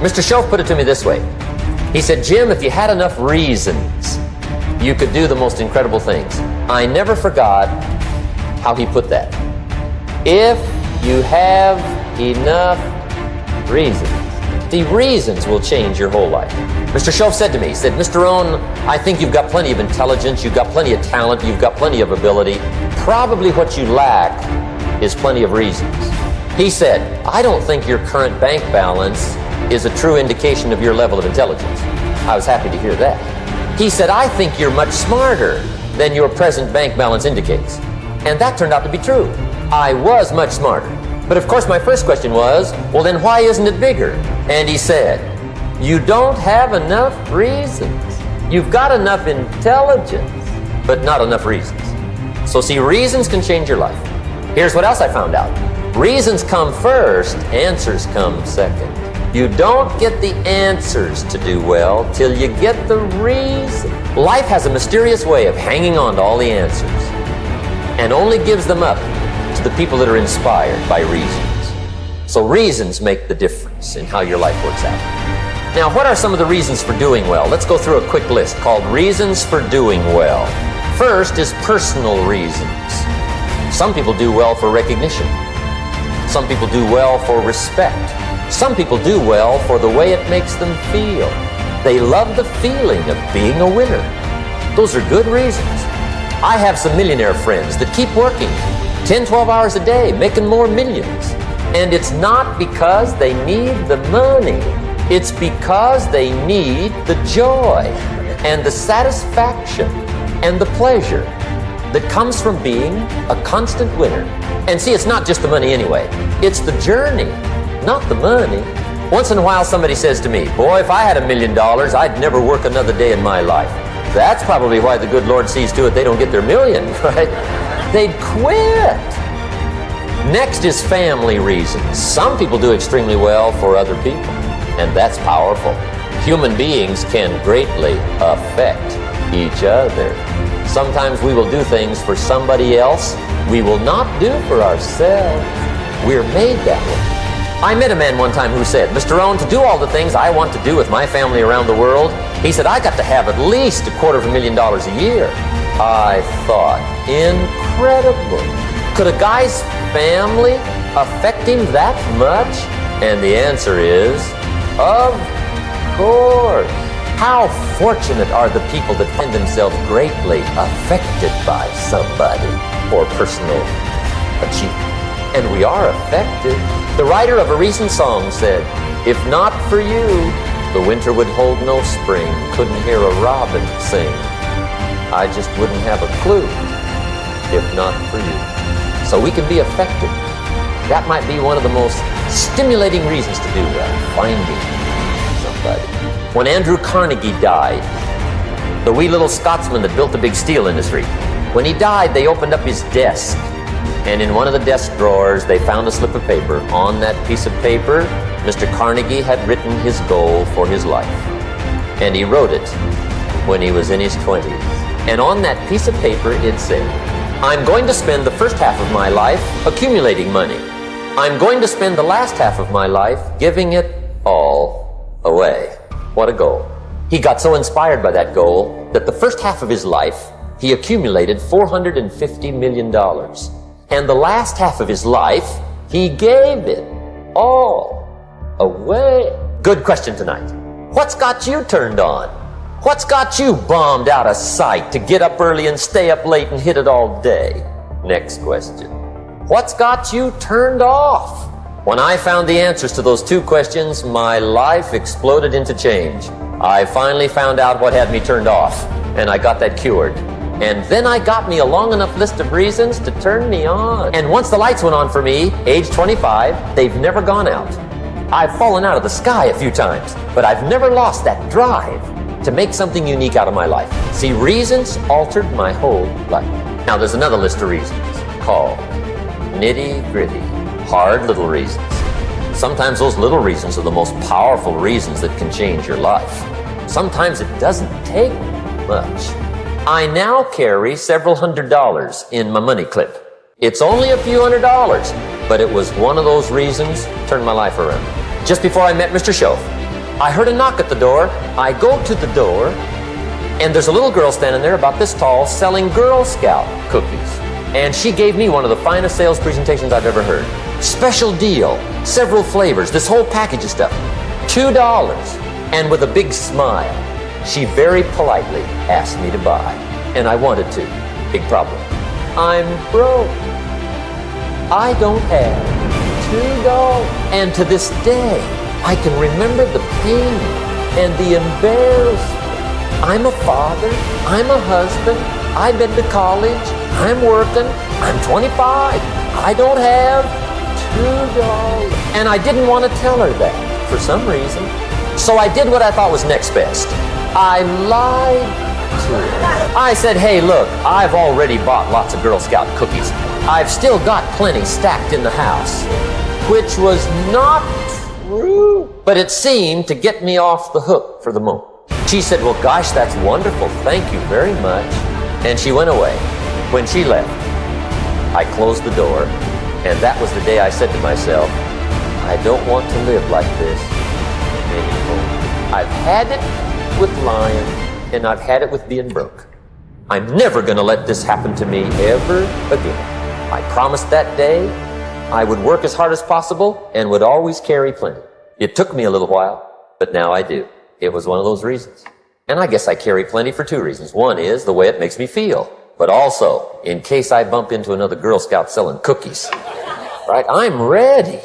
Mr. Schoaf put it to me this way. He said, Jim, if you had enough reasons, you could do the most incredible things. I never forgot how he put that. If you have enough reasons, the reasons will change your whole life. Mr. Schoaf said to me, he said, Mr. Rohn, I think you've got plenty of intelligence, you've got plenty of talent, you've got plenty of ability. Probably what you lack is plenty of reasons. He said, I don't think your current bank balance is a true indication of your level of intelligence. I was happy to hear that. He said, I think you're much smarter than your present bank balance indicates. And that turned out to be true. I was much smarter. But of course my first question was, well then why isn't it bigger? And he said, you don't have enough reasons. You've got enough intelligence, but not enough reasons. So see, reasons can change your life. Here's what else I found out. Reasons come first, answers come second. You don't get the answers to do well till you get the reason. Life has a mysterious way of hanging on to all the answers and only gives them up to the people that are inspired by reasons. So reasons make the difference in how your life works out. Now, what are some of the reasons for doing well? Let's go through a quick list called Reasons for Doing Well. First is personal reasons. Some people do well for recognition. Some people do well for respect. Some people do well for the way it makes them feel. They love the feeling of being a winner. Those are good reasons. I have some millionaire friends that keep working 10, 12 hours a day, making more millions. And it's not because they need the money. It's because they need the joy and the satisfaction and the pleasure that comes from being a constant winner. And see, it's not just the money anyway. It's the journey, not the money. Once in a while somebody says to me, boy, if I had $1 million, I'd never work another day in my life. That's probably why the good Lord sees to it they don't get their million, right? They'd quit. Next is family reasons. Some people do extremely well for other people, and that's powerful. Human beings can greatly affect each other. Sometimes we will do things for somebody else we will not do for ourselves. We're made that way. I met a man one time who said, Mr. Rohn, to do all the things I want to do with my family around the world, he said, I got to have at least $250,000 a year. I thought, incredible. Could a guy's family affect him that much? And the answer is, of course. How fortunate are the people that find themselves greatly affected by somebody for personal achievement. And we are affected. The writer of a recent song said, if not for you, the winter would hold no spring, couldn't hear a robin sing. I just wouldn't have a clue if not for you. So we can be affected. That might be one of the most stimulating reasons to do that, finding somebody. When Andrew Carnegie died, the wee little Scotsman that built the big steel industry, when he died, they opened up his desk. And in one of the desk drawers, they found a slip of paper. On that piece of paper, Mr. Carnegie had written his goal for his life. And he wrote it when he was in his 20s. And on that piece of paper, it said, I'm going to spend the first half of my life accumulating money. I'm going to spend the last half of my life giving it all away. What a goal. He got so inspired by that goal that the first half of his life, he accumulated $450 million. And the last half of his life, he gave it all away. Good question tonight. What's got you turned on? What's got you bombed out of sight to get up early and stay up late and hit it all day? Next question. What's got you turned off? When I found the answers to those two questions, my life exploded into change. I finally found out what had me turned off, and I got that cured. And then I got me a long enough list of reasons to turn me on. And once the lights went on for me, age 25, they've never gone out. I've fallen out of the sky a few times, but I've never lost that drive to make something unique out of my life. See, reasons altered my whole life. Now there's another list of reasons called nitty-gritty, hard little reasons. Sometimes those little reasons are the most powerful reasons that can change your life. Sometimes it doesn't take much. I now carry several $100s in my money clip. It's only a few $100s, but it was one of those reasons that turned my life around. Just before I met Mr. Schoaf, I heard a knock at the door. I go to the door, and there's a little girl standing there about this tall selling Girl Scout cookies. And she gave me one of the finest sales presentations I've ever heard. Special deal, several flavors, this whole package of stuff, $2. And with a big smile, she very politely asked me to buy. And I wanted to. Big problem. I'm broke. I don't have $2. And to this day, I can remember the pain and the embarrassment. I'm a father, I'm a husband, I've been to college, I'm working, I'm 25, I don't have $2. And I didn't want to tell her that for some reason. So I did what I thought was next best. I lied to her. I said, hey, look, I've already bought lots of Girl Scout cookies. I've still got plenty stacked in the house, which was not true, but it seemed to get me off the hook for the moment. She said, well, gosh, that's wonderful. Thank you very much. And she went away. When she left, I closed the door, and that was the day I said to myself, I don't want to live like this anymore. I've had it with lying, and I've had it with being broke. I'm never going to let this happen to me ever again. I promised that day I would work as hard as possible and would always carry plenty. It took me a little while, but now I do. It was one of those reasons. And I guess I carry plenty for two reasons. One is the way it makes me feel, but also in case I bump into another Girl Scout selling cookies. Right? I'm ready.